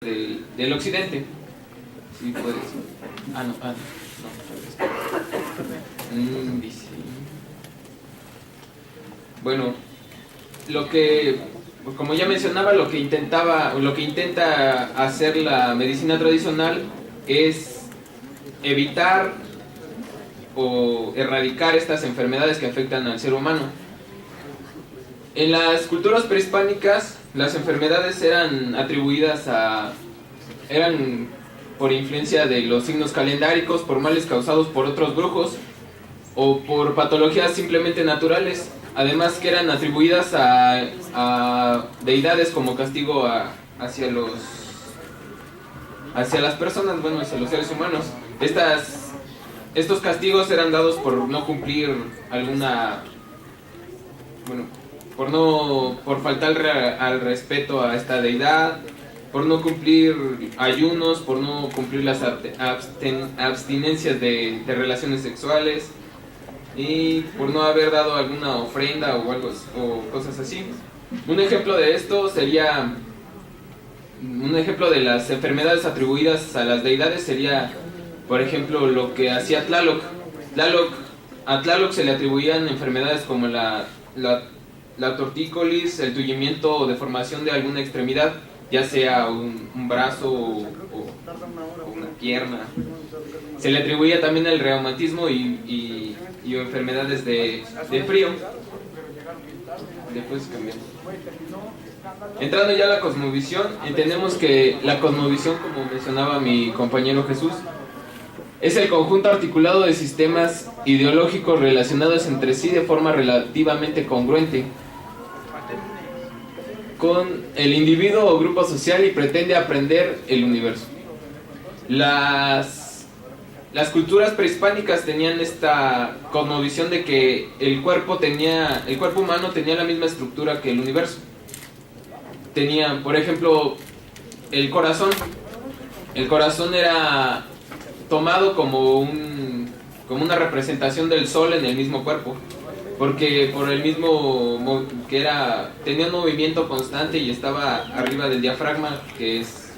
del occidente. Sí, puedes. No. Dice. Bueno, como ya mencionaba, lo que intenta hacer la medicina tradicional es evitar o erradicar estas enfermedades que afectan al ser humano. En las culturas prehispánicas, las enfermedades eran por influencia de los signos calendáricos, por males causados por otros brujos o por patologías simplemente naturales, además que eran atribuidas a deidades como castigo hacia las personas, hacia los seres humanos. Estos castigos eran dados por no cumplir por faltar al respeto a esta deidad, por no cumplir ayunos, por no cumplir las abstinencias de relaciones sexuales y por no haber dado alguna ofrenda o cosas así. Un ejemplo de esto sería, un ejemplo de las enfermedades atribuidas a las deidades sería, por ejemplo, lo que hacía Tlaloc. A Tlaloc se le atribuían enfermedades como la tortícolis, el tullimiento o deformación de alguna extremidad, ya sea un brazo o una pierna. Se le atribuía también el reumatismo y enfermedades de frío. Después cambiamos. Entrando ya a la cosmovisión, entendemos que la cosmovisión, como mencionaba mi compañero Jesús, es el conjunto articulado de sistemas ideológicos relacionados entre sí de forma relativamente congruente con el individuo o grupo social y pretende aprender el universo. Las culturas prehispánicas tenían esta cosmovisión de que el cuerpo humano tenía la misma estructura que el universo. Tenía, por ejemplo, el corazón. El corazón era tomado como una representación del sol en el mismo cuerpo, porque por el mismo tenía un movimiento constante y estaba arriba del diafragma, que es,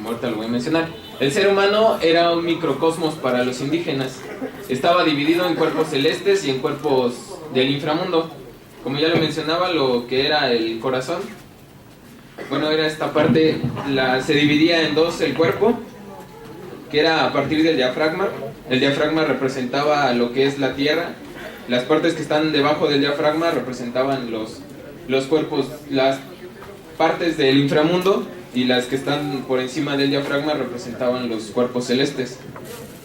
ahorita lo voy a mencionar. El ser humano era un microcosmos para los indígenas. Estaba dividido en cuerpos celestes y en cuerpos del inframundo. Como ya lo mencionaba, lo que era el corazón, era esta parte, se dividía en dos el cuerpo, que era a partir del diafragma. El diafragma representaba lo que es la tierra. Las partes que están debajo del diafragma representaban los cuerpos, las partes del inframundo, y las que están por encima del diafragma representaban los cuerpos celestes.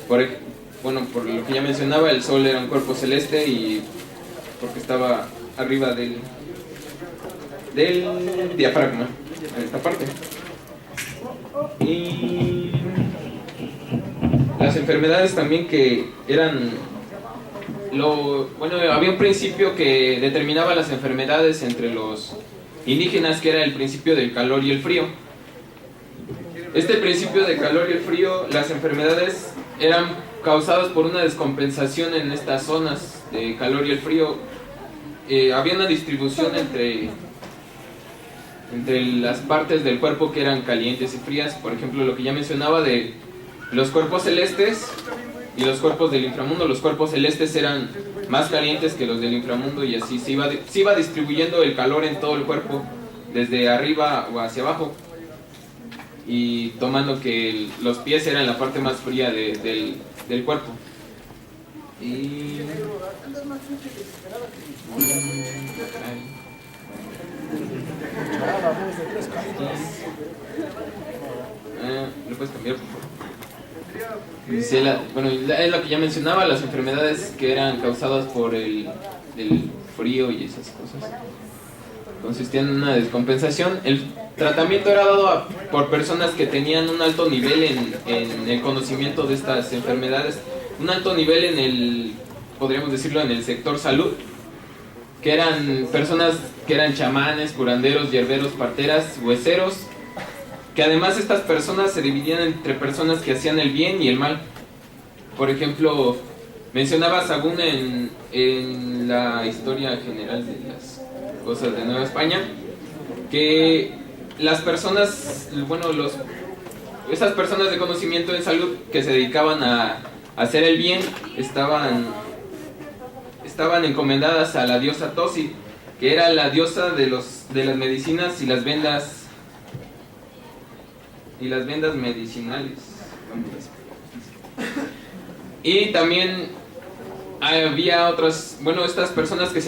Por lo que ya mencionaba, el sol era un cuerpo celeste y porque estaba arriba del diafragma, en esta parte. Y las enfermedades también que eran había un principio que determinaba las enfermedades entre los indígenas, que era el principio del calor y el frío. Este principio del calor y el frío, las enfermedades eran causadas por una descompensación en estas zonas de calor y el frío. Había una distribución entre las partes del cuerpo que eran calientes y frías. Por ejemplo, lo que ya mencionaba de los cuerpos celestes y los cuerpos del inframundo. Los cuerpos celestes eran más calientes que los del inframundo, y así se iba distribuyendo el calor en todo el cuerpo, desde arriba o hacia abajo, y tomando que los pies eran la parte más fría del cuerpo. ¿Lo puedes cambiar, por favor? Dice es lo que ya mencionaba, las enfermedades que eran causadas por el frío y esas cosas consistían en una descompensación. El tratamiento era dado por personas que tenían un alto nivel en el conocimiento de estas enfermedades, un alto nivel podríamos decirlo, en el sector salud, que eran personas que eran chamanes, curanderos, hierberos, parteras, hueseros, que además estas personas se dividían entre personas que hacían el bien y el mal. Por ejemplo, mencionaba Sagún en la historia general de las cosas de Nueva España, que las personas, bueno, esas personas de conocimiento en salud que se dedicaban a hacer el bien estaban encomendadas a la diosa Tosi, que era la diosa de las medicinas y las vendas medicinales. Y también había otras, bueno, estas personas que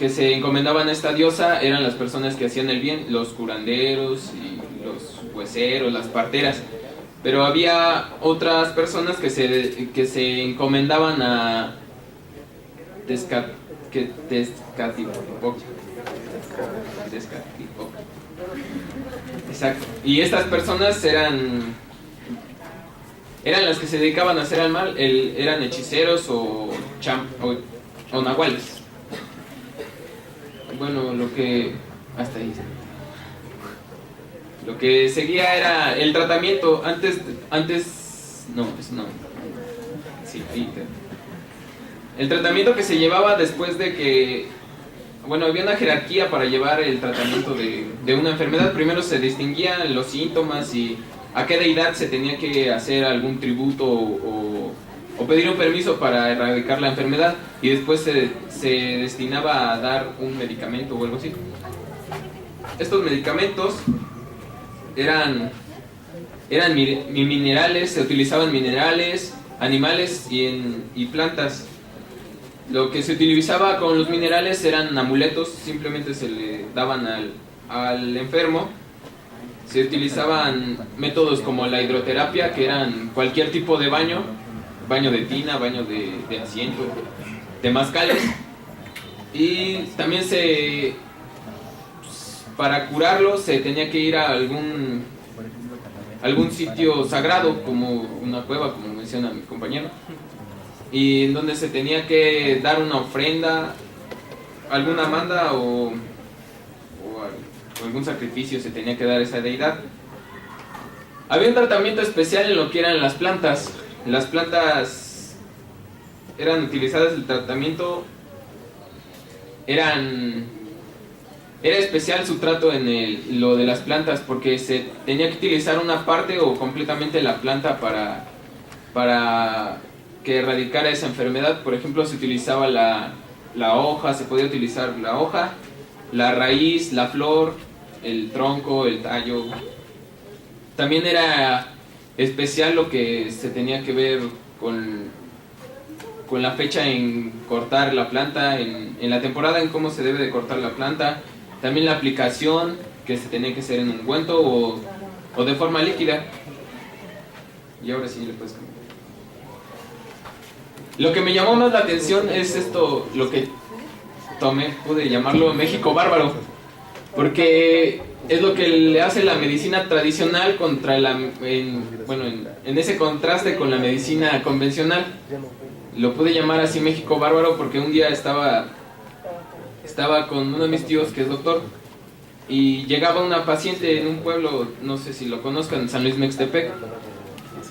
se encomendaban a esta diosa eran las personas que hacían el bien, los curanderos y los hueseros, las parteras. Pero había otras personas que se encomendaban a Tezcatlipoca. Exacto. Y estas personas eran las que se dedicaban a hacer el mal, eran hechiceros o nahuales. Bueno, hasta ahí. Lo que seguía era el tratamiento. El tratamiento que se llevaba después de que, bueno, había una jerarquía para llevar el tratamiento de una enfermedad. Primero se distinguían los síntomas y a qué deidad se tenía que hacer algún tributo o pedir un permiso para erradicar la enfermedad, y después se destinaba a dar un medicamento o algo así. Estos medicamentos eran minerales, se utilizaban minerales, animales y plantas. Lo que se utilizaba con los minerales eran amuletos, simplemente se le daban al enfermo. Se utilizaban métodos como la hidroterapia, que eran cualquier tipo de baño de tina, baño de asiento, temazcales. Y también para curarlo se tenía que ir a algún sitio sagrado, como una cueva, como menciona mi compañero, y en donde se tenía que dar una ofrenda, alguna manda o algún sacrificio se tenía que dar a esa deidad. Había un tratamiento especial en lo que eran las plantas. Las plantas eran utilizadas, el tratamiento era especial su trato en lo de las plantas, porque se tenía que utilizar una parte o completamente la planta para que erradicara esa enfermedad. Por ejemplo, se utilizaba la hoja, se podía utilizar la hoja, la raíz, la flor, el tronco, el tallo. También era especial lo que se tenía que ver con la fecha en cortar la planta, en la temporada en cómo se debe de cortar la planta. También la aplicación, que se tenía que hacer en ungüento o de forma líquida. Y ahora sí le puedes cambiar. Lo que me llamó más la atención es esto, lo que pude llamarlo México bárbaro, porque es lo que le hace la medicina tradicional en ese contraste con la medicina convencional. Lo pude llamar así México bárbaro porque un día estaba con uno de mis tíos que es doctor, y llegaba una paciente en un pueblo, no sé si lo conozcan, San Luis Mextepec,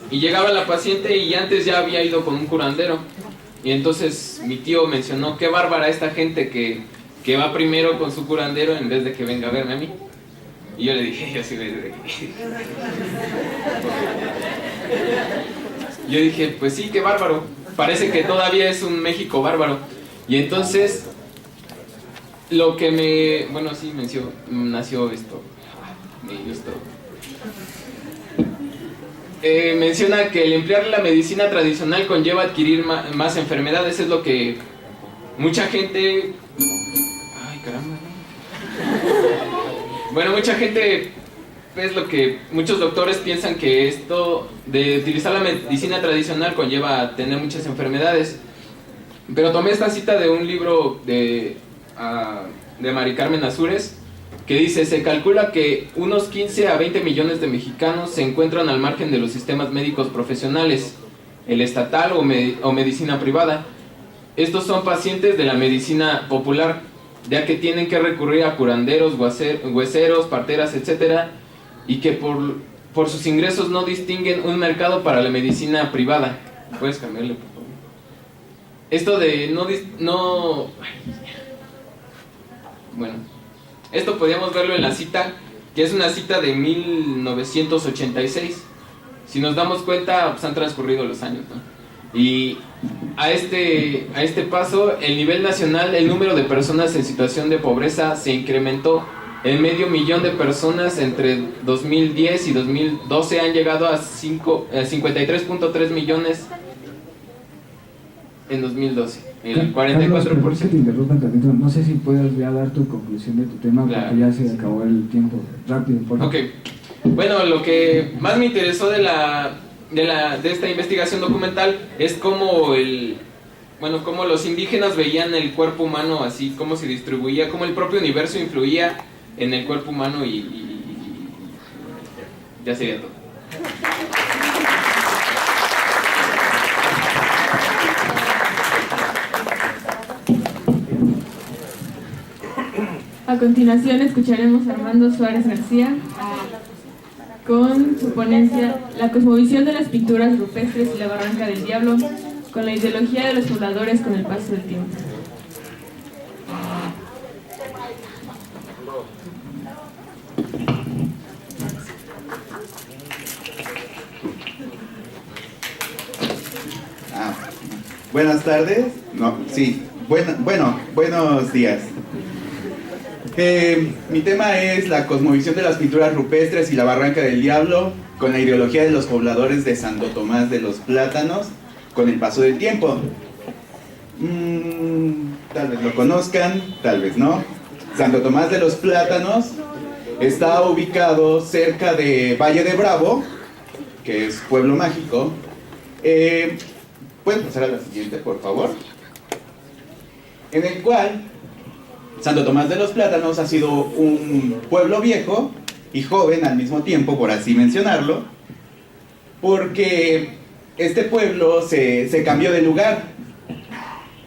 y llegaba la paciente y antes ya había ido con un curandero, y entonces mi tío mencionó: qué bárbara esta gente que va primero con su curandero en vez de que venga a verme a mí. Y yo le dije, yo dije, pues sí, qué bárbaro, parece que todavía es un México bárbaro. Y entonces lo que nació esto, menciona que el emplear la medicina tradicional conlleva adquirir más enfermedades. Es lo que mucha gente... Ay, caramba. Bueno, mucha gente, es lo que muchos doctores piensan, que esto de utilizar la medicina tradicional conlleva a tener muchas enfermedades. Pero tomé esta cita de un libro de Mari Carmen Azures, que dice: se calcula que unos 15 a 20 millones de mexicanos se encuentran al margen de los sistemas médicos profesesionales, el estatal o medicina privada. Estos son pacientes de la medicina popular, ya que tienen que recurrir a curanderos, hueseros, parteras, etc., y que por sus ingresos no distinguen un mercado para la medicina privada. ¿Puedes cambiarle, por favor? Esto de bueno, esto podíamos verlo en la cita que es una cita de 1986. Si nos damos cuenta, pues han transcurrido los años, ¿no? Y a este paso, el nivel nacional, el número de personas en situación de pobreza se incrementó en 500,000 de personas. Entre 2010 y 2012 han llegado a 53.3 millones en 2012, el 44%. Carlos, te interrumpa tantito. No sé si puedes ya dar tu conclusión de tu tema, claro, porque ya se acabó el tiempo. Rápido, por favor. Ok. Bueno, lo que más me interesó de esta investigación documental es cómo cómo los indígenas veían el cuerpo humano, así cómo se distribuía, cómo el propio universo influía en el cuerpo humano y ya sería todo. A continuación escucharemos a Armando Suárez García con su ponencia La cosmovisión de las pinturas rupestres y la barranca del diablo, con la ideología de los pobladores con el paso del tiempo. Buenas tardes. No, sí. Buenos días. Mi tema es la cosmovisión de las pinturas rupestres y la barranca del diablo, con la ideología de los pobladores de Santo Tomás de los Plátanos, con el paso del tiempo. Tal vez lo conozcan, tal vez no. Santo Tomás de los Plátanos está ubicado cerca de Valle de Bravo, que es pueblo mágico. ¿Pueden pasar a la siguiente, por favor? En el cual Santo Tomás de los Plátanos ha sido un pueblo viejo y joven al mismo tiempo, por así mencionarlo, porque este pueblo se cambió de lugar.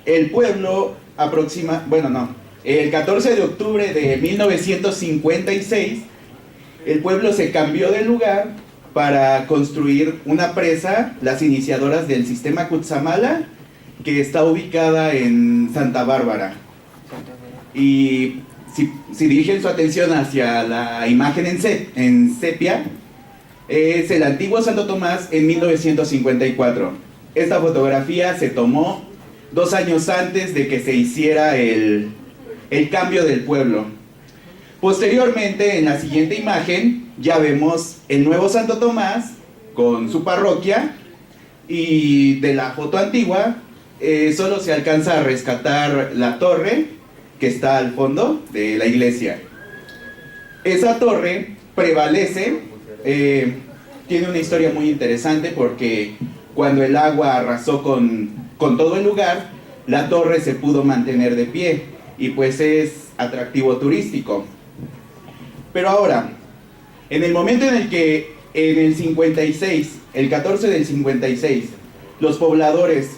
El pueblo el 14 de octubre de 1956, el pueblo se cambió de lugar para construir una presa, las iniciadoras del sistema Cutzamala, que está ubicada en Santa Bárbara. Y si dirigen su atención hacia la imagen en sepia, es el antiguo Santo Tomás en 1954. Esta fotografía se tomó 2 años antes de que se hiciera el cambio del pueblo. Posteriormente, en la siguiente imagen, ya vemos el nuevo Santo Tomás con su parroquia, y de la foto antigua solo se alcanza a rescatar la torre que está al fondo de la iglesia. Esa torre prevalece, tiene una historia muy interesante, porque cuando el agua arrasó con todo el lugar, la torre se pudo mantener de pie y pues es atractivo turístico. Pero ahora, en el momento en el que en el 56, el 14 del 56, los pobladores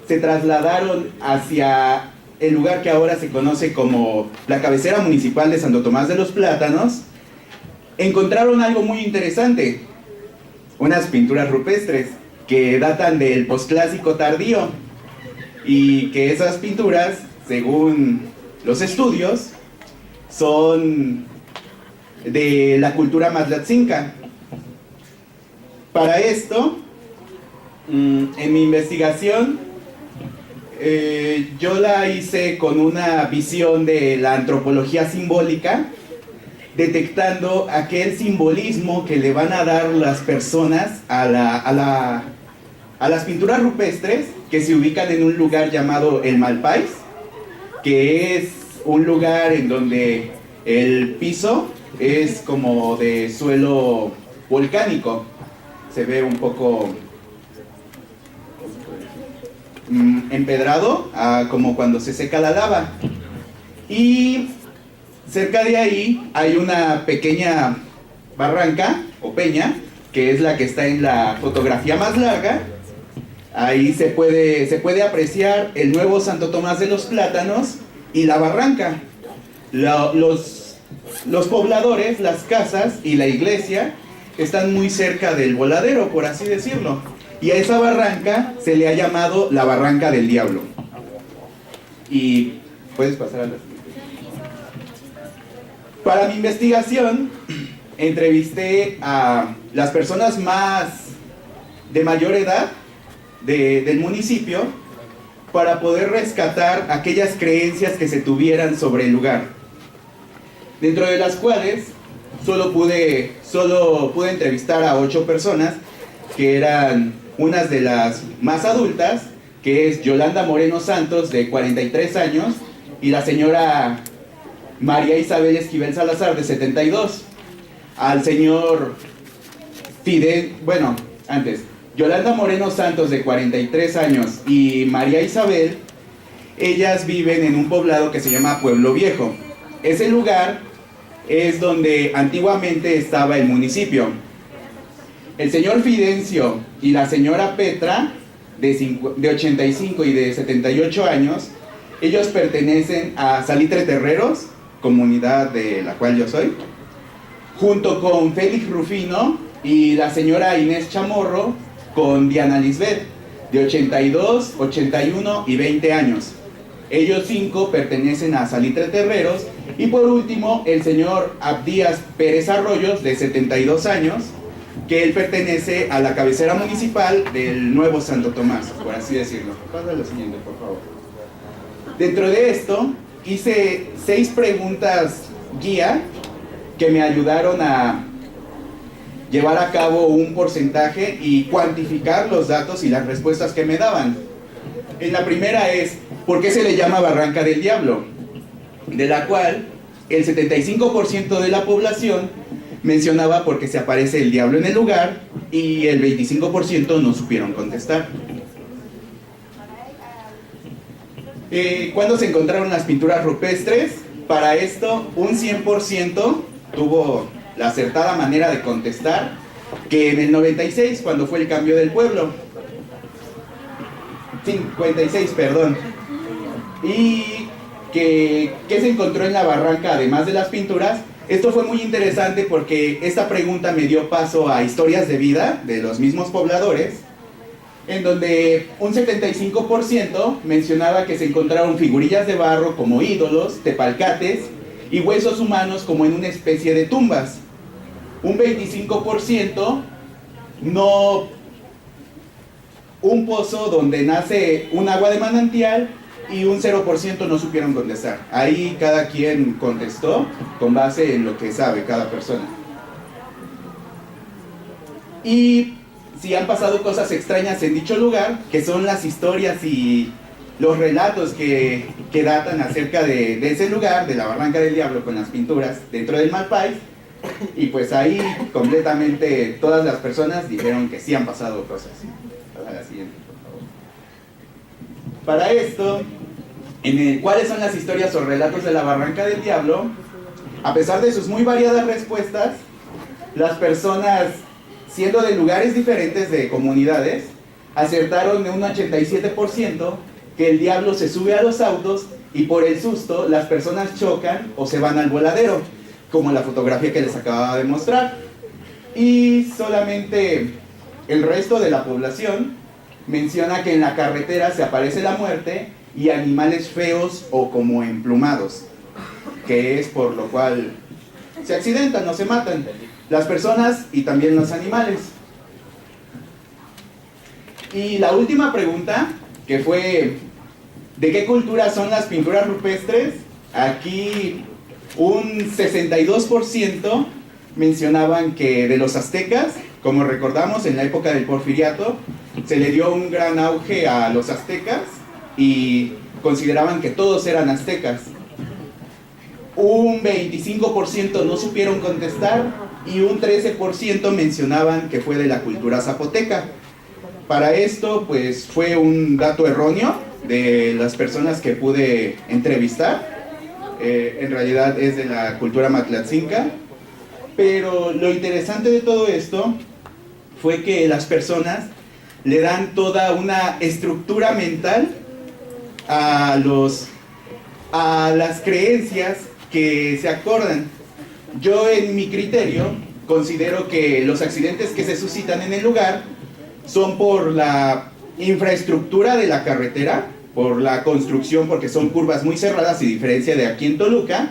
se trasladaron hacia el lugar que ahora se conoce como la cabecera municipal de Santo Tomás de los Plátanos, encontraron algo muy interesante: unas pinturas rupestres que datan del posclásico tardío, y que esas pinturas, según los estudios, son de la cultura Mazlatzinca. Para esto, en mi investigación, yo la hice con una visión de la antropología simbólica, detectando aquel simbolismo que le van a dar las personas a las pinturas rupestres, que se ubican en un lugar llamado el Malpais, que es un lugar en donde el piso es como de suelo volcánico. Se ve un poco empedrado, como cuando se seca la lava. Y cerca de ahí hay una pequeña barranca o peña, que es la que está en la fotografía más larga. Ahí se puede apreciar el nuevo Santo Tomás de los Plátanos y la barranca. Los pobladores, las casas y la iglesia están muy cerca del voladero, por así decirlo. Y a esa barranca se le ha llamado la barranca del diablo. Y puedes pasar a la siguiente. Para mi investigación, entrevisté a las personas de mayor edad del municipio para poder rescatar aquellas creencias que se tuvieran sobre el lugar, dentro de las cuales solo pude entrevistar a 8 personas, que eran unas de las más adultas, que es Yolanda Moreno Santos, de 43 años, y la señora María Isabel Esquivel Salazar, de 72. Al señor Yolanda Moreno Santos, de 43 años, y María Isabel, ellas viven en un poblado que se llama Pueblo Viejo. Ese lugar es donde antiguamente estaba el municipio. El señor Fidencio y la señora Petra, de 85 y de 78 años, ellos pertenecen a Salitre Terreros, comunidad de la cual yo soy, junto con Félix Rufino y la señora Inés Chamorro, con Diana Lisbeth, de 82, 81 y 20 años. Ellos 5 pertenecen a Salitre Terreros. Y por último, el señor Abdías Pérez Arroyos, de 72 años, que él pertenece a la cabecera municipal del Nuevo Santo Tomás, por así decirlo. Pasa lo siguiente, por favor. Dentro de esto, hice 6 preguntas guía que me ayudaron a llevar a cabo un porcentaje y cuantificar los datos y las respuestas que me daban. En la primera es, ¿por qué se le llama Barranca del Diablo? De la cual el 75% de la población mencionaba porque se aparece el diablo en el lugar, y el 25% no supieron contestar. ¿Cuándo se encontraron las pinturas rupestres? Para esto, un 100% tuvo la acertada manera de contestar, que en el 96, cuando fue el cambio del pueblo. 56, perdón. Y ¿qué se encontró en la barranca además de las pinturas? Esto fue muy interesante porque esta pregunta me dio paso a historias de vida de los mismos pobladores, en donde un 75% mencionaba que se encontraron figurillas de barro como ídolos, tepalcates y huesos humanos como en una especie de tumbas. Un 25% un pozo donde nace un agua de manantial, y un 0% no supieron contestar. Ahí cada quien contestó con base en lo que sabe cada persona. Y si han pasado cosas extrañas en dicho lugar, que son las historias y los relatos que datan acerca de ese lugar, de la Barranca del Diablo, con las pinturas dentro del Malpais. Y pues ahí completamente todas las personas dijeron que sí han pasado cosas. A la siguiente, por favor. Para esto, ¿cuáles son las historias o relatos de la Barranca del Diablo? A pesar de sus muy variadas respuestas, las personas, siendo de lugares diferentes de comunidades, acertaron en un 87% que el diablo se sube a los autos y por el susto las personas chocan o se van al voladero, como la fotografía que les acababa de mostrar. Y solamente el resto de la población menciona que en la carretera se aparece la muerte y animales feos o como emplumados, que es por lo cual se accidentan o se matan las personas y también los animales. Y la última pregunta, que fue ¿de qué cultura son las pinturas rupestres? Aquí un 62% mencionaban que de los aztecas. Como recordamos, en la época del Porfiriato se le dio un gran auge a los aztecas y consideraban que todos eran aztecas. Un 25% no supieron contestar y un 13% mencionaban que fue de la cultura zapoteca. Para esto, pues fue un dato erróneo de las personas que pude entrevistar. En realidad es de la cultura matlatzinca. Pero lo interesante de todo esto fue que las personas le dan toda una estructura mental a las creencias que se acordan. Yo, en mi criterio, considero que los accidentes que se suscitan en el lugar son por la infraestructura de la carretera, por la construcción, porque son curvas muy cerradas, y diferencia de aquí en Toluca,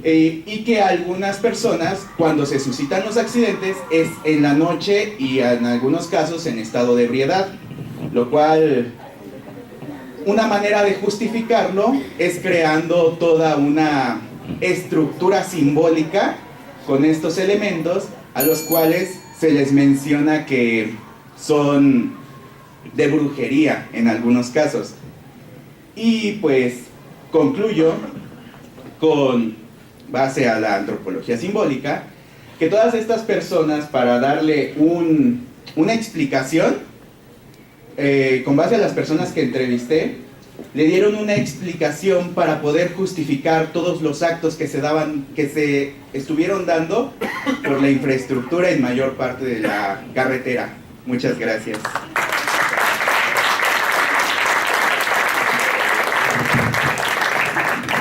y que algunas personas, cuando se suscitan los accidentes, es en la noche y en algunos casos en estado de ebriedad, lo cual, una manera de justificarlo es creando toda una estructura simbólica con estos elementos a los cuales se les menciona que son de brujería en algunos casos. Y pues concluyo con base a la antropología simbólica, que todas estas personas, para darle una explicación, con base a las personas que entrevisté, le dieron una explicación para poder justificar todos los actos que se estuvieron dando por la infraestructura en mayor parte de la carretera. Muchas gracias.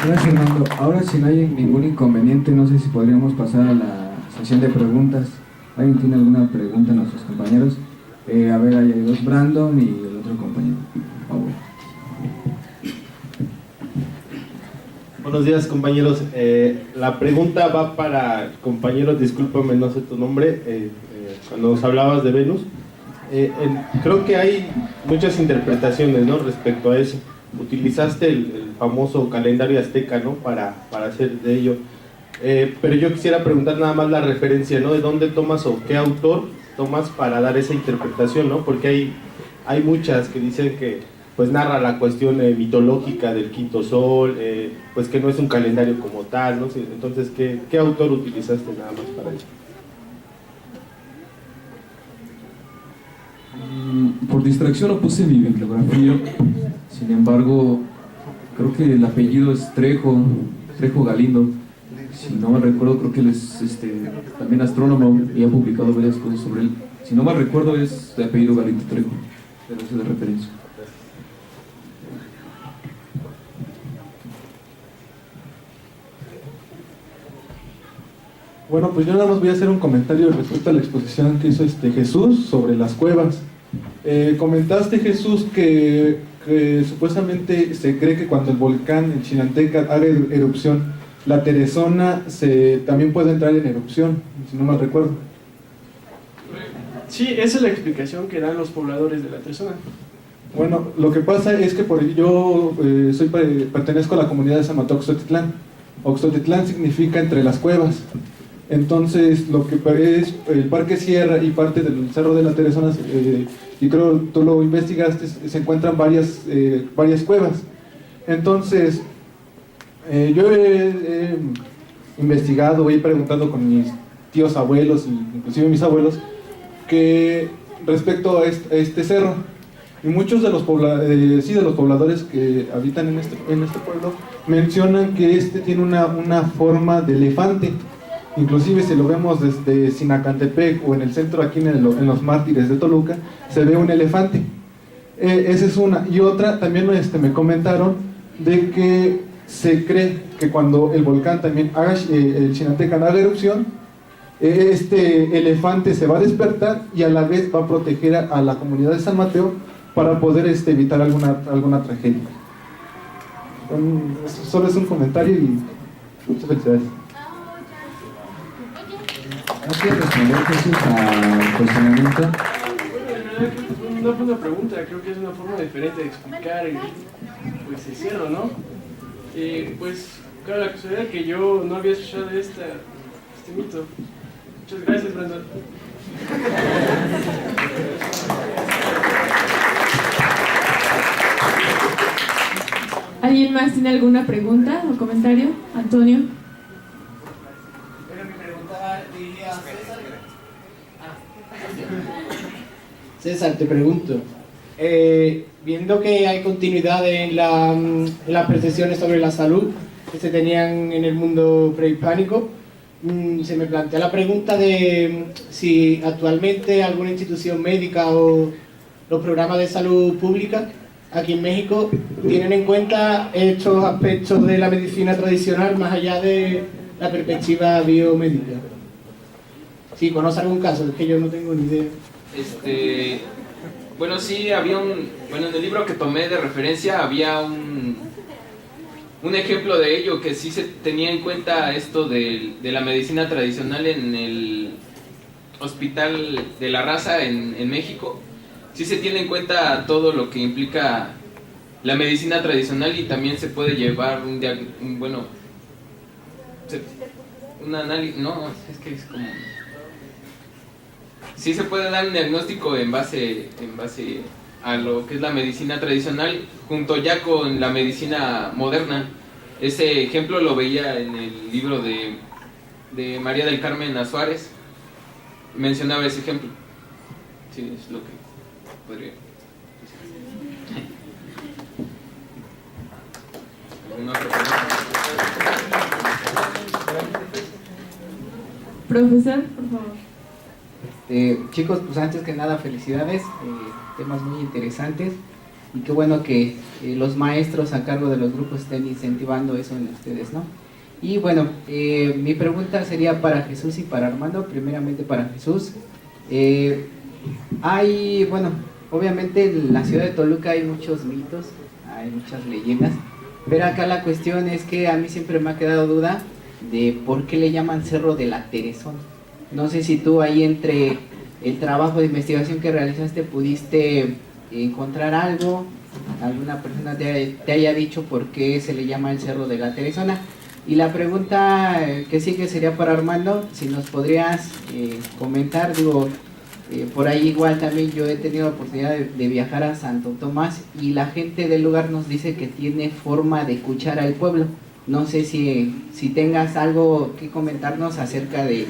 Gracias, Armando. Ahora, si no hay ningún inconveniente, no sé si podríamos pasar a la sesión de preguntas. ¿Alguien tiene alguna pregunta a nuestros compañeros? A ver, ahí hay dos, Brandon y el otro compañero. Por favor. Buenos días, compañeros. La pregunta va para compañeros, discúlpame, no sé tu nombre, cuando nos hablabas de Venus. Creo que hay muchas interpretaciones, ¿no?, respecto a eso. Utilizaste el famoso calendario azteca, ¿no?, para hacer de ello. Pero yo quisiera preguntar nada más la referencia, ¿no?, de dónde tomas o qué autor tomas para dar esa interpretación, ¿no? Porque hay muchas que dicen que pues narra la cuestión mitológica del quinto sol, pues que no es un calendario como tal, ¿no? Entonces, ¿qué autor utilizaste nada más para eso? Por distracción no puse mi bibliografía, sin embargo, creo que el apellido es Trejo Galindo. Si no me recuerdo, creo que él es también astrónomo y ha publicado varias cosas sobre él. Si no me recuerdo, es de apellido Galindo Trejo, pero eso es de referencia. Bueno, pues yo nada más voy a hacer un comentario respecto a la exposición que hizo Jesús sobre las cuevas. Comentaste, Jesús, que supuestamente se cree que cuando el volcán en Chinanteca haga erupción, la Teresona también puede entrar en erupción, si no mal recuerdo. Sí, esa es la explicación que dan los pobladores de la Teresona. Bueno, lo que pasa es que yo pertenezco a la comunidad de San Mateo Oxotitlán. Oxotitlán significa entre las cuevas. Entonces, lo que es el Parque Sierra y parte del Cerro de la Teresona, y creo tú lo investigaste, se encuentran varias cuevas. Entonces, yo he investigado, he preguntado con mis tíos abuelos, inclusive mis abuelos, que respecto a este cerro, y muchos de los pobladores que habitan en este pueblo mencionan que tiene una forma de elefante. Inclusive si lo vemos desde Sinacantepec o en el centro, aquí en los Mártires de Toluca, se ve un elefante. Esa es una. Y otra, también me comentaron de que se cree que cuando el volcán también el Chinanteca haga erupción, este elefante se va a despertar y a la vez va a proteger a la comunidad de San Mateo para poder evitar alguna tragedia. Solo es un comentario y muchas felicidades. ¿No quieres responder, Jesús, al cuestionamiento? No fue una pregunta, creo que es una forma diferente de explicar el cerro, ¿no? Pues, claro, la casualidad que yo no había escuchado de este mito. Muchas gracias, Brandon. ¿Alguien más tiene alguna pregunta o comentario? Antonio. César, te pregunto, viendo que hay continuidad en las percepciones sobre la salud que se tenían en el mundo prehispánico, se me plantea la pregunta de si actualmente alguna institución médica o los programas de salud pública aquí en México tienen en cuenta estos aspectos de la medicina tradicional más allá de la perspectiva biomédica. Si conoce algún caso, es que yo no tengo ni idea. Bueno, sí, había en el libro que tomé de referencia había Un ejemplo de ello, que sí se tenía en cuenta esto de la medicina tradicional en el Hospital de la Raza en México, sí se tiene en cuenta todo lo que implica la medicina tradicional, y también se puede llevar un análisis, no, es que es como... Sí se puede dar un diagnóstico en base a lo que es la medicina tradicional, junto ya con la medicina moderna. Ese ejemplo lo veía en el libro de María del Carmen Azuárez, mencionaba ese ejemplo. Sí, es lo que podría decir. ¿Alguna otra pregunta? Profesor, por favor. Chicos, pues antes que nada felicidades, temas muy interesantes, y qué bueno que los maestros a cargo de los grupos estén incentivando eso en ustedes, ¿no? Y bueno, mi pregunta sería para Jesús y para Armando. Primeramente para Jesús. Obviamente en la ciudad de Toluca hay muchos mitos, hay muchas leyendas, pero acá la cuestión es que a mí siempre me ha quedado duda de por qué le llaman Cerro de la Teresona. No sé si tú ahí, entre el trabajo de investigación que realizaste, pudiste encontrar algo, alguna persona te haya dicho por qué se le llama el Cerro de la Teresona. Y la pregunta que sigue sería para Armando, si nos podrías comentar, por ahí igual también yo he tenido la oportunidad de viajar a Santo Tomás, y la gente del lugar nos dice que tiene forma de cuchara el pueblo. No sé si tengas algo que comentarnos acerca de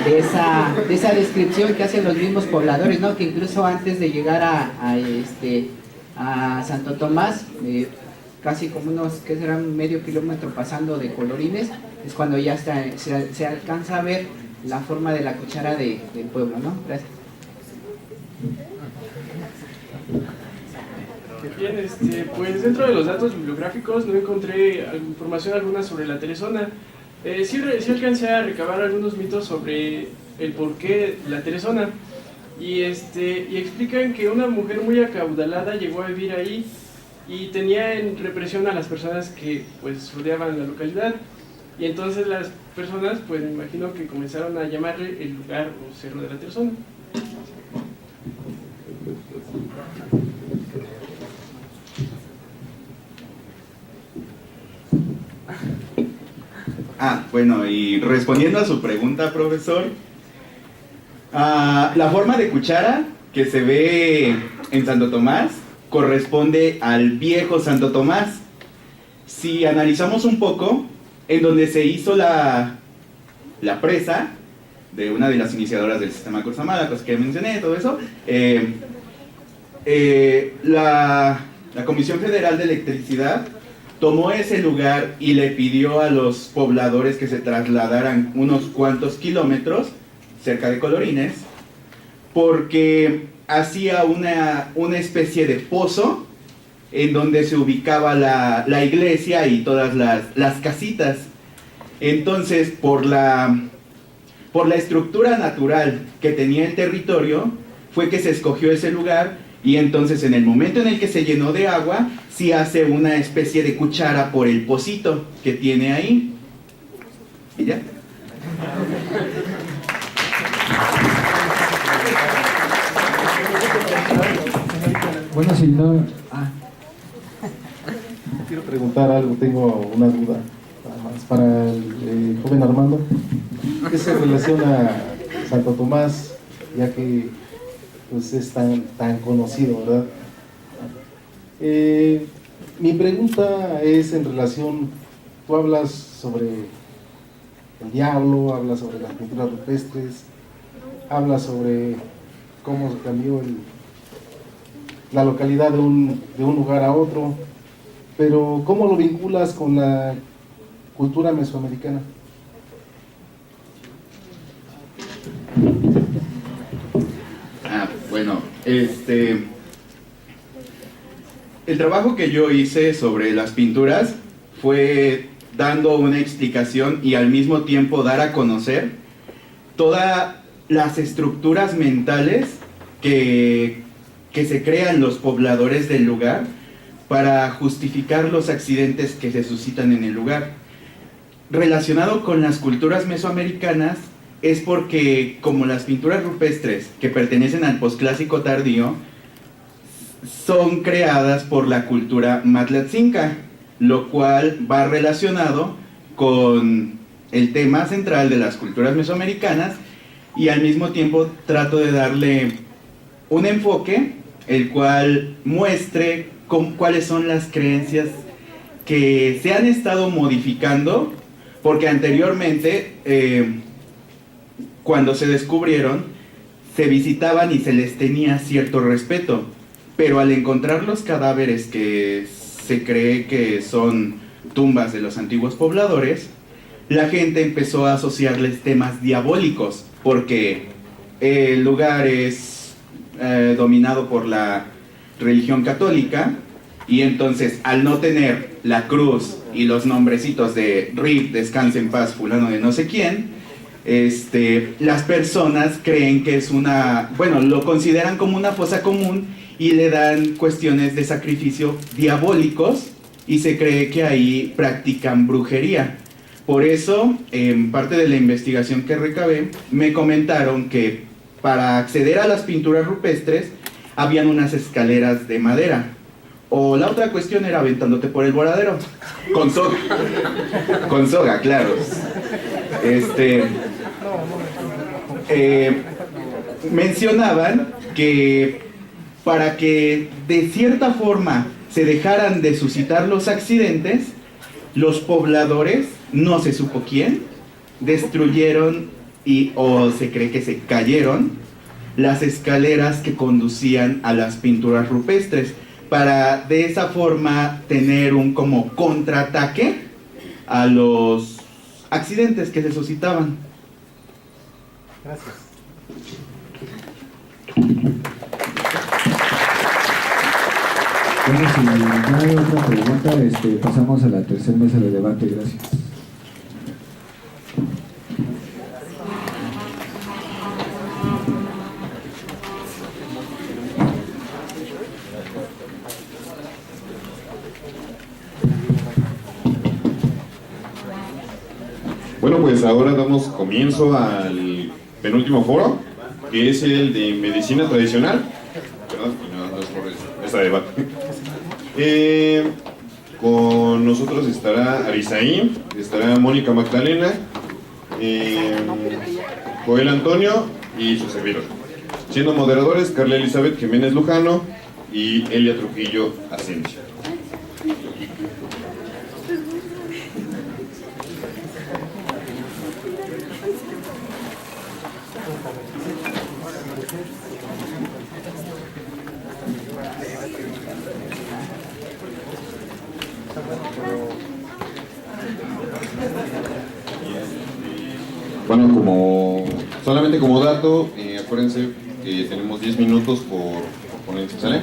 esa descripción que hacen los mismos pobladores, ¿no? Que incluso antes de llegar a Santo Tomás, casi como unos, ¿qué serán? Medio kilómetro pasando de Colorines, es cuando ya se alcanza a ver la forma de la cuchara del pueblo, ¿no? Gracias. Bien, pues dentro de los datos bibliográficos no encontré información alguna sobre la Teresona. Sí alcancé a recabar algunos mitos sobre el porqué de la Teresona, y explican que una mujer muy acaudalada llegó a vivir ahí y tenía en represión a las personas que pues rodeaban la localidad, y entonces las personas, pues me imagino que comenzaron a llamarle el lugar o Cerro de la Teresona. Bueno, y respondiendo a su pregunta, profesor, la forma de cuchara que se ve en Santo Tomás corresponde al viejo Santo Tomás. Si analizamos un poco, en donde se hizo la presa de una de las iniciadoras del sistema Curzamala, cosas que mencioné, todo eso, la Comisión Federal de Electricidad tomó ese lugar y le pidió a los pobladores que se trasladaran unos cuantos kilómetros cerca de Colorines, porque hacía una especie de pozo en donde se ubicaba la iglesia y todas las casitas. Entonces, por la estructura natural que tenía el territorio, fue que se escogió ese lugar. Y entonces, en el momento en el que se llenó de agua, sí hace una especie de cuchara por el pocito que tiene ahí. ¿Y ya? Bueno, si no... Quiero preguntar algo, tengo una duda para el joven Armando. ¿Qué se relaciona a Santo Tomás, ya que pues es tan conocido, ¿verdad? Mi pregunta es en relación, tú hablas sobre el diablo, hablas sobre las pinturas rupestres, hablas sobre cómo cambió la localidad de un lugar a otro, pero ¿cómo lo vinculas con la cultura mesoamericana? Bueno, el trabajo que yo hice sobre las pinturas fue dando una explicación y al mismo tiempo dar a conocer todas las estructuras mentales que se crean los pobladores del lugar para justificar los accidentes que se suscitan en el lugar. Relacionado con las culturas mesoamericanas es porque, como las pinturas rupestres que pertenecen al posclásico tardío son creadas por la cultura matlatzinca, lo cual va relacionado con el tema central de las culturas mesoamericanas, y al mismo tiempo trato de darle un enfoque el cual muestre cuáles son las creencias que se han estado modificando, porque anteriormente cuando se descubrieron se visitaban y se les tenía cierto respeto, pero al encontrar los cadáveres que se cree que son tumbas de los antiguos pobladores, la gente empezó a asociarles temas diabólicos, porque el lugar es dominado por la religión católica, y entonces al no tener la cruz y los nombrecitos de RIP, descanse en paz, fulano de no sé quién, las personas creen que es lo consideran como una fosa común y le dan cuestiones de sacrificio diabólicos, y se cree que ahí practican brujería. Por eso, en parte de la investigación que recabé, me comentaron que para acceder a las pinturas rupestres habían unas escaleras de madera, o la otra cuestión era aventándote por el voladero, con soga, con soga, claro. Mencionaban que para que de cierta forma se dejaran de suscitar los accidentes, los pobladores, no se supo quién, destruyeron o se cree que se cayeron las escaleras que conducían a las pinturas rupestres, para de esa forma tener un como contraataque a los accidentes que se suscitaban. Gracias. Bueno, si no hay otra pregunta, pasamos a la tercera mesa de debate. Gracias. Bueno, pues ahora damos comienzo al penúltimo foro, que es el de medicina tradicional. Perdón, no es por esta debate. Con nosotros estará Arisaí, estará Mónica Magdalena, Joel Antonio y su servidor. Siendo moderadores Carla Elizabeth Jiménez Lujano y Elia Trujillo Asensio. Bueno, solamente como dato, acuérdense que tenemos 10 minutos por ponencia, ¿sale?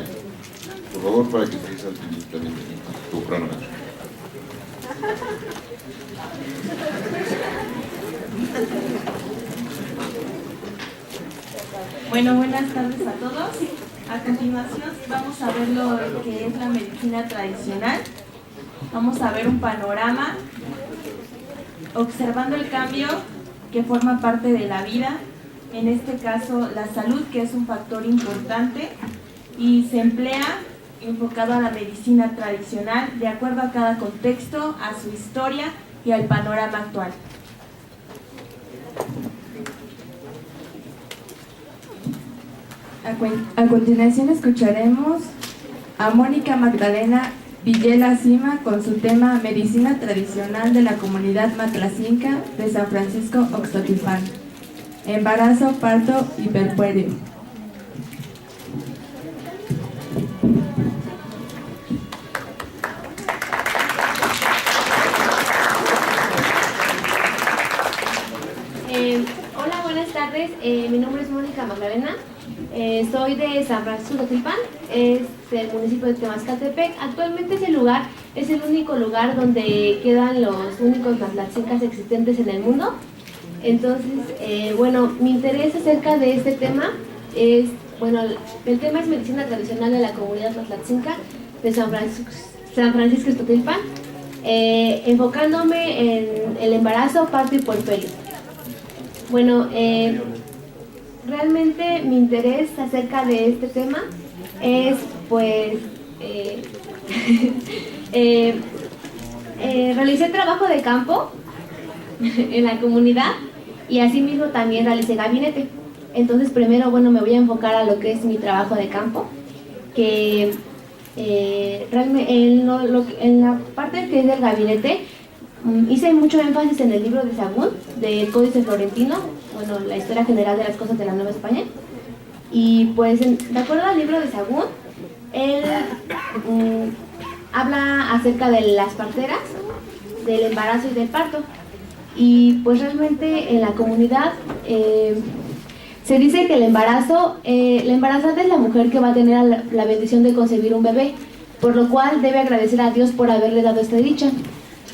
Por favor, para que estés al final también de tu cronómetro. Bueno, buenas tardes a todos. A continuación vamos a ver lo que es la medicina tradicional. Vamos a ver un panorama observando el cambio que forma parte de la vida, en este caso la salud, que es un factor importante y se emplea enfocado a la medicina tradicional de acuerdo a cada contexto, a su historia y al panorama actual. A continuación escucharemos a Mónica Magdalena Villela Cima con su tema Medicina Tradicional de la Comunidad Matlacinca de San Francisco Oxtotipan. Embarazo, parto y puerperio. Hola, buenas tardes. Mi nombre es Mónica Magdalena. Soy de San Francisco Oxtotipan, es del municipio de Temascaltepec. Actualmente ese lugar es el único lugar donde quedan los únicos matlatzincas existentes en el mundo. Entonces, bueno, mi interés acerca de este tema es, bueno, el tema es medicina tradicional de la comunidad matlatzinca. de San Francisco Ixtotepalpan, enfocándome en el embarazo, parto y puerperio. Bueno, realmente mi interés acerca de este tema es pues realicé trabajo de campo en la comunidad y asimismo también realicé gabinete. Entonces primero, bueno, me voy a enfocar a lo que es mi trabajo de campo, que realmente en la parte que es del gabinete hice mucho énfasis en el libro de Sahagún, del Códice Florentino, bueno, la historia general de las cosas de la Nueva España. Y pues, de acuerdo al libro de Sahagún, él habla acerca de las parteras, del embarazo y del parto. Y pues realmente en la comunidad se dice que la embarazada es la mujer que va a tener la bendición de concebir un bebé, por lo cual debe agradecer a Dios por haberle dado esta dicha.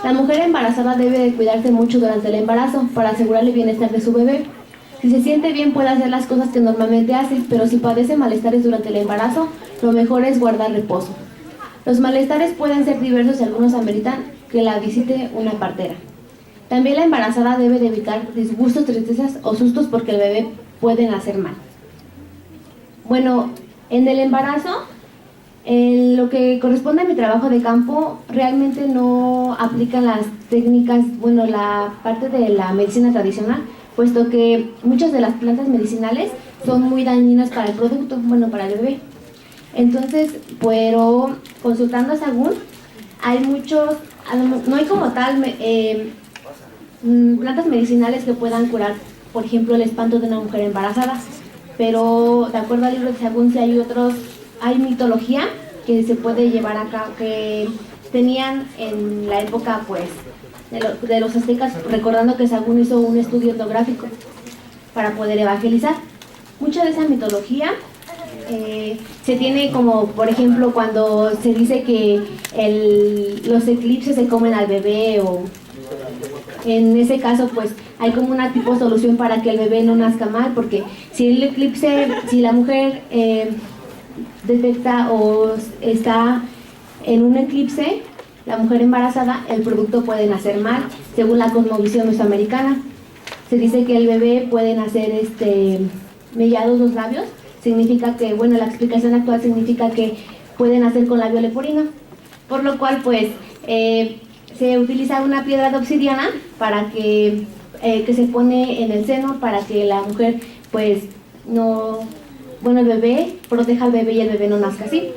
La mujer embarazada debe de cuidarse mucho durante el embarazo para asegurarle el bienestar de su bebé. Si se siente bien puede hacer las cosas que normalmente hace, pero si padece malestares durante el embarazo, lo mejor es guardar reposo. Los malestares pueden ser diversos y algunos ameritan que la visite una partera. También la embarazada debe de evitar disgustos, tristezas o sustos porque el bebé puede nacer mal. Bueno, en el embarazo, en lo que corresponde a mi trabajo de campo, realmente no aplican las técnicas, bueno, la parte de la medicina tradicional, puesto que muchas de las plantas medicinales son muy dañinas para el producto, bueno, para el bebé. Entonces, pero consultando a Sahagún, hay muchos, no hay como tal plantas medicinales que puedan curar, por ejemplo, el espanto de una mujer embarazada, pero de acuerdo al libro de Sahagún, sí hay mitología que se puede llevar a cabo, que tenían en la época pues de los aztecas, recordando que Sahagún hizo un estudio etnográfico para poder evangelizar. Mucha de esa mitología se tiene como, por ejemplo, cuando se dice que los eclipses se comen al bebé, o en ese caso pues hay como una tipo solución para que el bebé no nazca mal, porque si la mujer detecta o está en un eclipse, la mujer embarazada, el producto puede nacer mal, según la cosmovisión mesoamericana. Se dice que el bebé puede nacer mellados los labios, significa que, bueno, la explicación actual significa que puede nacer con labio leporino, por lo cual pues se utiliza una piedra de obsidiana para que se pone en el seno para que la mujer pues el bebé proteja al bebé y el bebé no nazca así.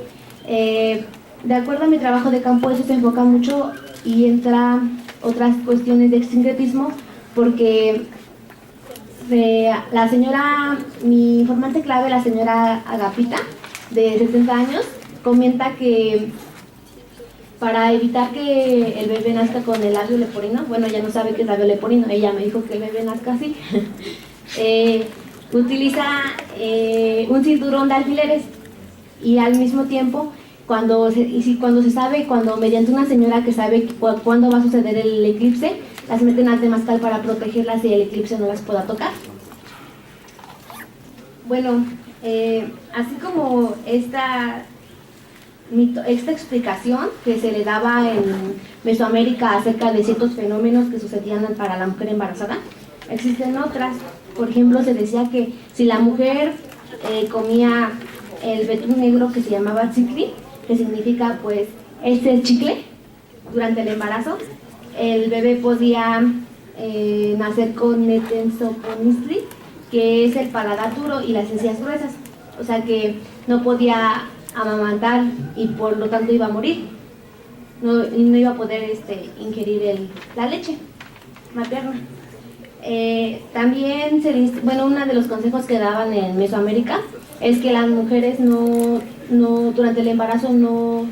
De acuerdo a mi trabajo de campo, eso se enfoca mucho y entra otras cuestiones de sincretismo, porque mi informante clave, la señora Agapita, de 70 años, comenta que para evitar que el bebé nazca con el labio leporino, bueno, ella no sabe qué es labio leporino, ella me dijo que el bebé nazca así, utiliza un cinturón de alfileres, y al mismo tiempo cuando mediante una señora que sabe cuándo va a suceder el eclipse, las meten al temazcal para protegerlas y el eclipse no las pueda tocar. Bueno, así como esta explicación que se le daba en Mesoamérica acerca de ciertos fenómenos que sucedían para la mujer embarazada, existen otras. Por ejemplo, se decía que si la mujer comía el betún negro que se llamaba tzicli, que significa pues chicle, durante el embarazo, el bebé podía nacer con netensoponistli, que es el paladar duro y las encías gruesas, o sea que no podía amamantar y por lo tanto iba a morir, no iba a poder ingerir la leche materna. También uno de los consejos que daban en Mesoamérica es que las mujeres durante el embarazo no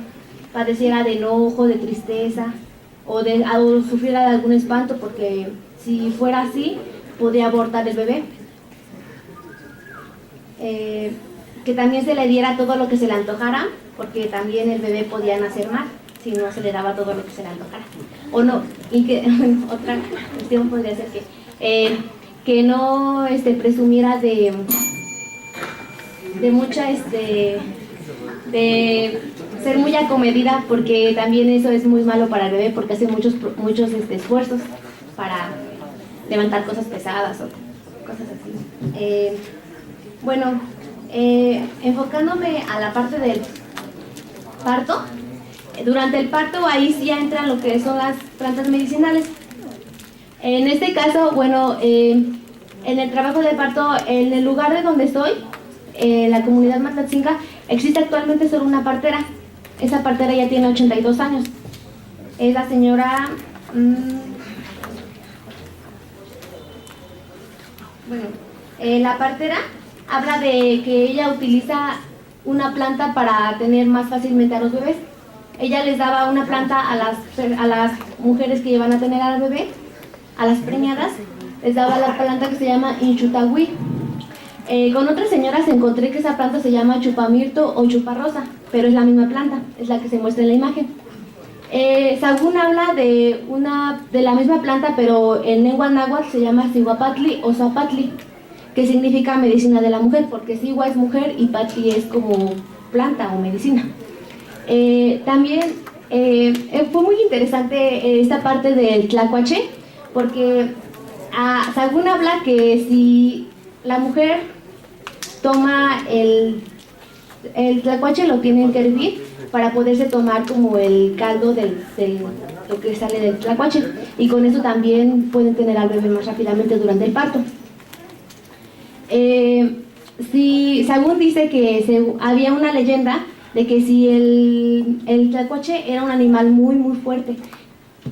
padeciera de enojo, de tristeza o sufriera de algún espanto, porque si fuera así podía abortar el bebé. Que también se le diera todo lo que se le antojara, porque también el bebé podía nacer mal si no se le daba todo lo que se le antojara. O no, y que otra cuestión podría ser que no presumiera de mucha ser muy acomedida, porque también eso es muy malo para el bebé, porque hace muchos esfuerzos para levantar cosas pesadas o cosas así. Bueno, enfocándome a la parte del parto, durante el parto ahí sí ya entran lo que son las plantas medicinales. En este caso, bueno, en el trabajo de parto, en el lugar de donde estoy, la comunidad Matlatzinca, existe actualmente solo una partera. Esa partera ya tiene 82 años. Es la señora... la partera habla de que ella utiliza una planta para tener más fácilmente a los bebés. Ella les daba una planta a las mujeres que iban a tener al bebé, a las preñadas, les daba la planta que se llama Inchutahui. Con otras señoras encontré que esa planta se llama chupamirto o chuparrosa, pero es la misma planta, es la que se muestra en la imagen. Sagún habla de la misma planta, pero en lengua náhuatl se llama Sihuapatli o Zapatli, que significa medicina de la mujer, porque Siwa es mujer y Patli es como planta o medicina. También fue muy interesante esta parte del tlacuache, porque Sagún habla que si la mujer toma el tlacuache, lo tienen que hervir para poderse tomar como el caldo de lo que sale del tlacuache, y con eso también pueden tener al bebé más rápidamente durante el parto. Sagún dice que había una leyenda de que si el tlacuache era un animal muy muy fuerte,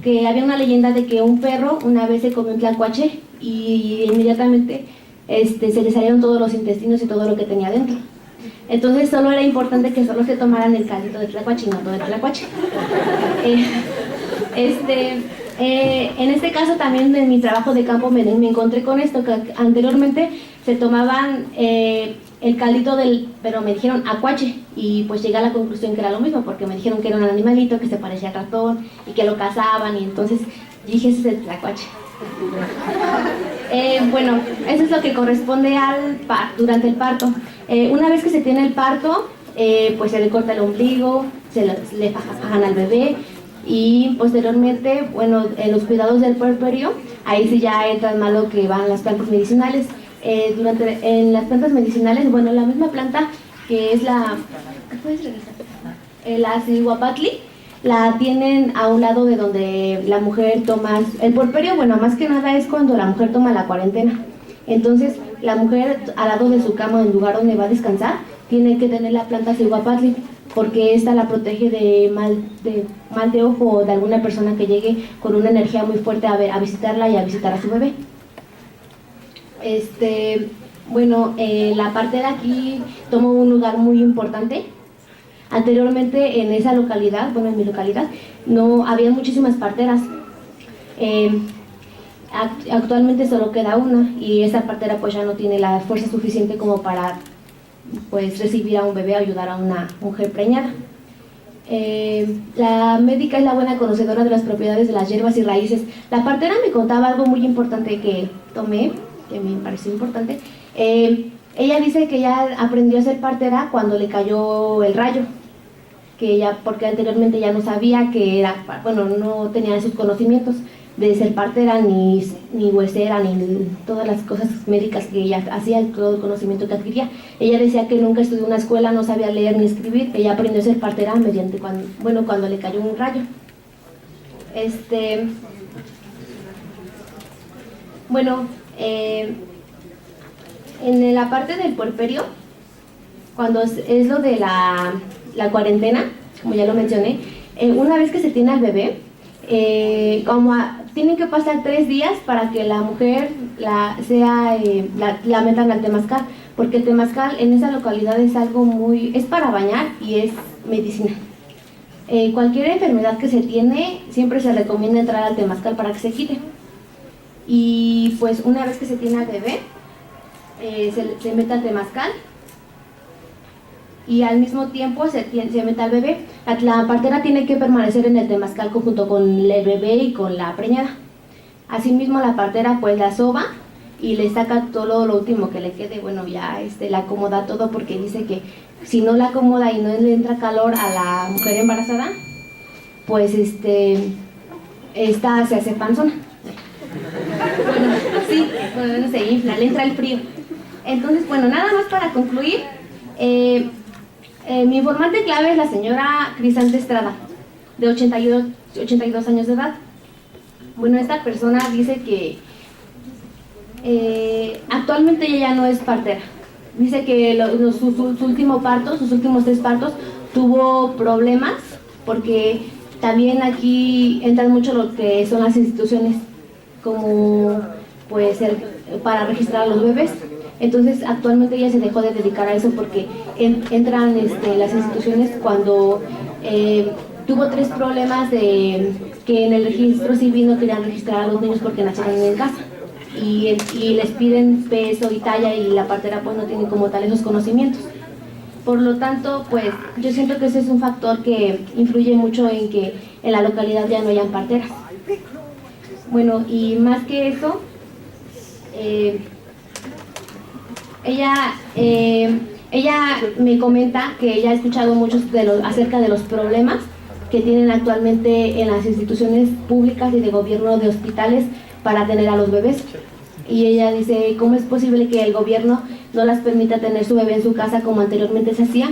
que había una leyenda de que un perro una vez se comió un tlacuache y inmediatamente se le salieron todos los intestinos y todo lo que tenía dentro. Entonces solo era importante que solo se tomaran el caldito de tlacuache y no todo el tlacuache. En este caso también en mi trabajo de campo me encontré con esto, que anteriormente se tomaban el caldito pero me dijeron acuache, y pues llegué a la conclusión que era lo mismo, porque me dijeron que era un animalito que se parecía al ratón y que lo cazaban, y entonces dije, ese es el tlacuache. Bueno, eso es lo que corresponde durante el parto. Una vez que se tiene el parto, pues se le corta el ombligo, le fajan al bebé, y posteriormente, bueno, en los cuidados del puerperio, ahí sí ya entra más lo que van las plantas medicinales. En las plantas medicinales, bueno, la misma planta que es la... ¿Puedes regresar? La Sihuapatli, la tienen a un lado de donde la mujer toma el puerperio. Bueno, más que nada es cuando la mujer toma la cuarentena. Entonces, la mujer al lado de su cama, en el lugar donde va a descansar, tiene que tener la planta Sihuapatli, porque esta la protege de mal de ojo o de alguna persona que llegue con una energía muy fuerte a visitarla y a visitar a su bebé. Bueno, la partera aquí tomó un lugar muy importante. Anteriormente en esa localidad, bueno, en mi localidad, no había muchísimas parteras. Actualmente solo queda una, y esa partera pues ya no tiene la fuerza suficiente como para pues recibir a un bebé o ayudar a una mujer preñada. La médica es la buena conocedora de las propiedades de las hierbas y raíces. La partera me contaba algo muy importante que tomé, que me pareció importante. Ella dice que ella aprendió a ser partera cuando le cayó el rayo, porque anteriormente ya no sabía que era, bueno, no tenía esos conocimientos de ser partera, ni huesera, ni todas las cosas médicas que ella hacía, todo el conocimiento que adquiría. Ella decía que nunca estudió en una escuela, no sabía leer ni escribir. Ella aprendió a ser partera cuando le cayó un rayo. Bueno, en la parte del puerperio, cuando es lo de la cuarentena, como ya lo mencioné, una vez que se tiene al bebé, tienen que pasar 3 días para que la mujer la metan al temazcal, porque el temazcal en esa localidad es para bañar y es medicina. Cualquier enfermedad que se tiene, siempre se recomienda entrar al temazcal para que se quite. Y pues una vez que se tiene al bebé, se mete al temazcal, y al mismo tiempo se mete al bebé. La partera tiene que permanecer en el temazcal junto con el bebé y con la preñada. Asimismo, la partera pues la soba y le saca todo lo último que le quede, bueno, ya le acomoda todo porque dice que si no la acomoda y no le entra calor a la mujer embarazada, pues esta se hace panzona. Bueno, sí, bueno, se infla, le entra el frío. Entonces, bueno, nada más para concluir, mi informante clave es la señora Crisanta Estrada, de 82 años de edad. Bueno, esta persona dice que actualmente ella ya no es partera. Dice que su último parto, sus últimos 3 partos, tuvo problemas porque también aquí entran mucho lo que son las instituciones, como puede ser para registrar a los bebés. Entonces actualmente ella se dejó de dedicar a eso porque entran las instituciones cuando tuvo 3 problemas de que en el registro civil no querían registrar a los niños porque nacieron en casa y les piden peso y talla y la partera pues no tiene como tal esos conocimientos. Por lo tanto, pues yo siento que ese es un factor que influye mucho en que en la localidad ya no hayan parteras. Bueno, y más que eso, ella me comenta que ella ha escuchado muchos acerca de los problemas que tienen actualmente en las instituciones públicas y de gobierno de hospitales para atender a los bebés. Y ella dice, ¿cómo es posible que el gobierno no las permita tener su bebé en su casa como anteriormente se hacía?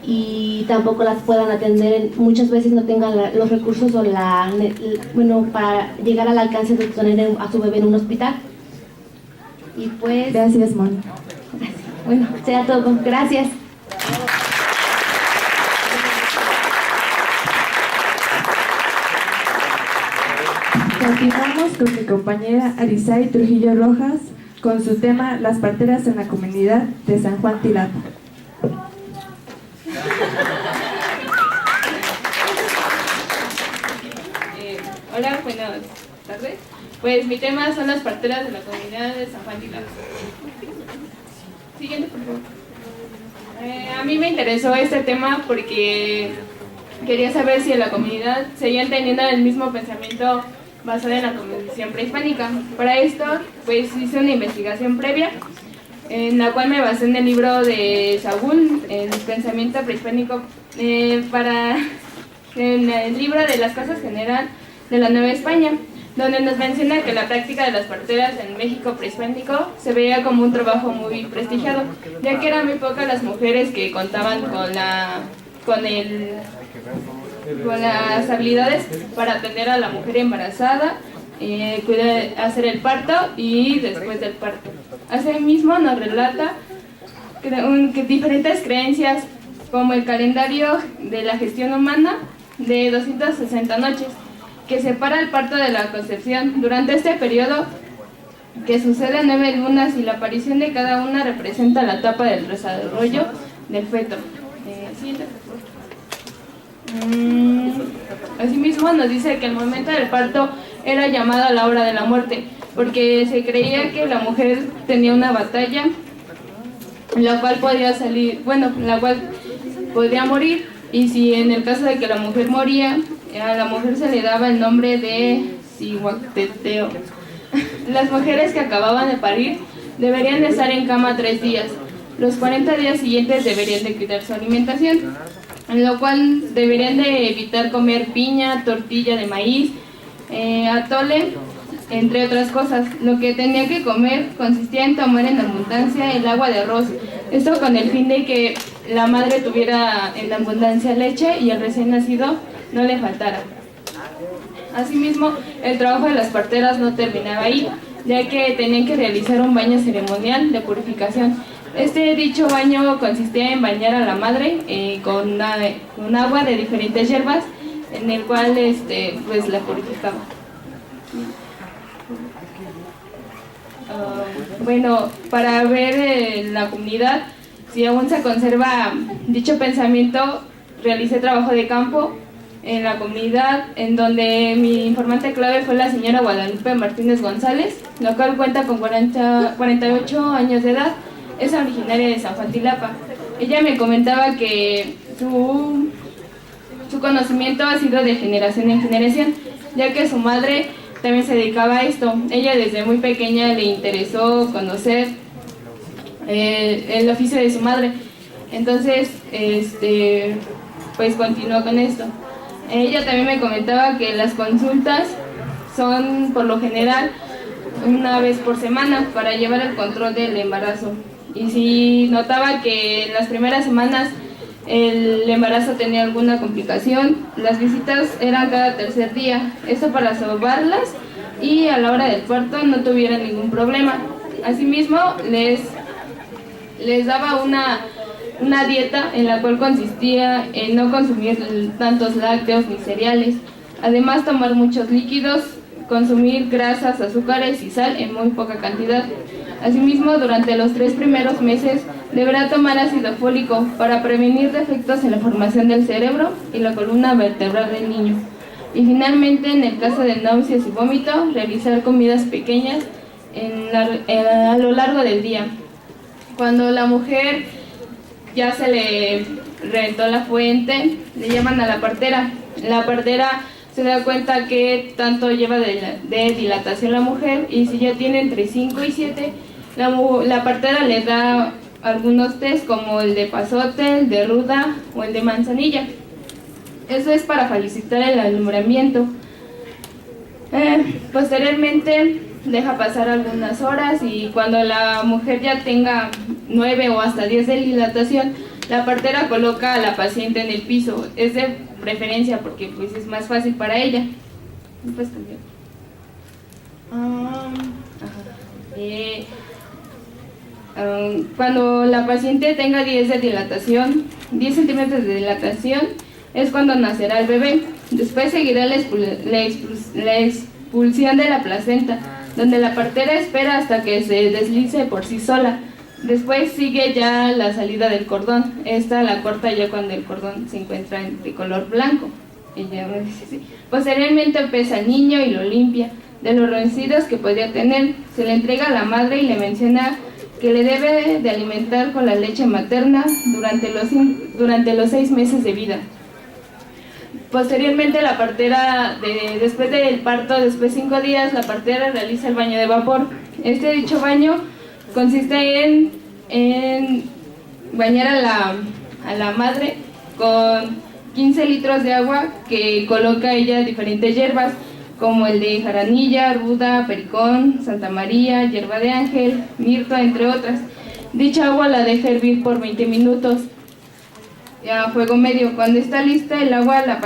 Y tampoco las puedan atender, muchas veces no tengan los recursos o para llegar al alcance de tener a su bebé en un hospital. Y pues... Gracias, Moni. Bueno, será todo. Gracias. Continuamos con mi compañera Arisay Trujillo Rojas con su tema Las parteras en la comunidad de San Juan Tilapa. Hola, buenas tardes. Pues mi tema son las parteras de la comunidad de San Juan Tilapa. Siguiente, por favor. A mí me interesó este tema porque quería saber si en la comunidad seguían teniendo el mismo pensamiento basado en la cosmovisión prehispánica. Para esto, pues hice una investigación previa en la cual me basé en el libro de Saúl, el pensamiento prehispánico, en el libro de las Casas General de la Nueva España, donde nos menciona que la práctica de las parteras en México prehispánico se veía como un trabajo muy prestigiado, ya que eran muy pocas las mujeres que contaban con las habilidades para atender a la mujer embarazada, hacer el parto y después del parto. Asimismo nos relata que diferentes creencias como el calendario de la gestión humana de 260 noches, que separa el parto de la concepción. Durante este periodo, que sucede 9 lunas y la aparición de cada una representa la etapa del desarrollo del feto. Asimismo nos dice que el momento del parto era llamado la hora de la muerte, porque se creía que la mujer tenía una batalla en la cual podría morir, y si en el caso de que la mujer moría, a la mujer se le daba el nombre de Cihuacteteo. Las mujeres que acababan de parir deberían de estar en cama 3 días. Los 40 días siguientes deberían de cuidar su alimentación, en lo cual deberían de evitar comer piña, tortilla de maíz, atole, entre otras cosas. Lo que tenían que comer consistía en tomar en abundancia el agua de arroz, esto con el fin de que la madre tuviera en abundancia leche y el recién nacido no le faltara. Asimismo, el trabajo de las parteras no terminaba ahí, ya que tenían que realizar un baño ceremonial de purificación. Dicho baño consistía en bañar a la madre con agua de diferentes hierbas, en el cual pues la purificaba. Bueno, para ver la comunidad si aún se conserva dicho pensamiento, realicé trabajo de campo en la comunidad, en donde mi informante clave fue la señora Guadalupe Martínez González, la cual cuenta con 48 años de edad. Es originaria de San Juan Tilapa. Ella me comentaba que su conocimiento ha sido de generación en generación, ya que su madre también se dedicaba a esto. Ella desde muy pequeña le interesó conocer el oficio de su madre. Entonces, pues continuó con esto. Ella también me comentaba que las consultas son por lo general una vez por semana para llevar el control del embarazo. Y si notaba que en las primeras semanas el embarazo tenía alguna complicación, las visitas eran cada tercer día, esto para sobarlas y a la hora del parto no tuvieran ningún problema. Asimismo, les daba una dieta en la cual consistía en no consumir tantos lácteos ni cereales, además tomar muchos líquidos, consumir grasas, azúcares y sal en muy poca cantidad. Asimismo, durante los 3 primeros meses deberá tomar ácido fólico para prevenir defectos en la formación del cerebro y la columna vertebral del niño. Y finalmente, en el caso de náuseas y vómito, realizar comidas pequeñas a lo largo del día. Cuando la mujer ya se le reventó la fuente, le llaman a la partera. La partera se da cuenta que tanto lleva de dilatación la mujer, y si ya tiene entre 5 y 7, la partera le da algunos test como el de pasote, el de ruda o el de manzanilla. Eso es para facilitar el alumbramiento. Posteriormente deja pasar algunas horas y cuando la mujer ya tenga 9 o hasta 10 de dilatación, la partera coloca a la paciente en el piso. Es de preferencia porque pues es más fácil para ella. ¿Me puedes cambiar? Cuando la paciente tenga 10 de dilatación, 10 centímetros de dilatación, es cuando nacerá el bebé. Después seguirá la expulsión de la placenta, donde la partera espera hasta que se deslice por sí sola. Después sigue ya la salida del cordón. Esta la corta ya cuando el cordón se encuentra de color blanco. Ella me dice así. Posteriormente pesa al niño y lo limpia de los residuos que podría tener. Se le entrega a la madre y le menciona que le debe de alimentar con la leche materna durante los 6 meses de vida. Posteriormente la partera, después del parto, después de 5 días, la partera realiza el baño de vapor. Dicho baño consiste en bañar a la madre con 15 litros de agua que coloca ella diferentes hierbas, como el de jaranilla, ruda, pericón, Santa María, hierba de ángel, mirto, entre otras. Dicha agua la deja hervir por 20 minutos a fuego medio. Cuando está lista el agua, la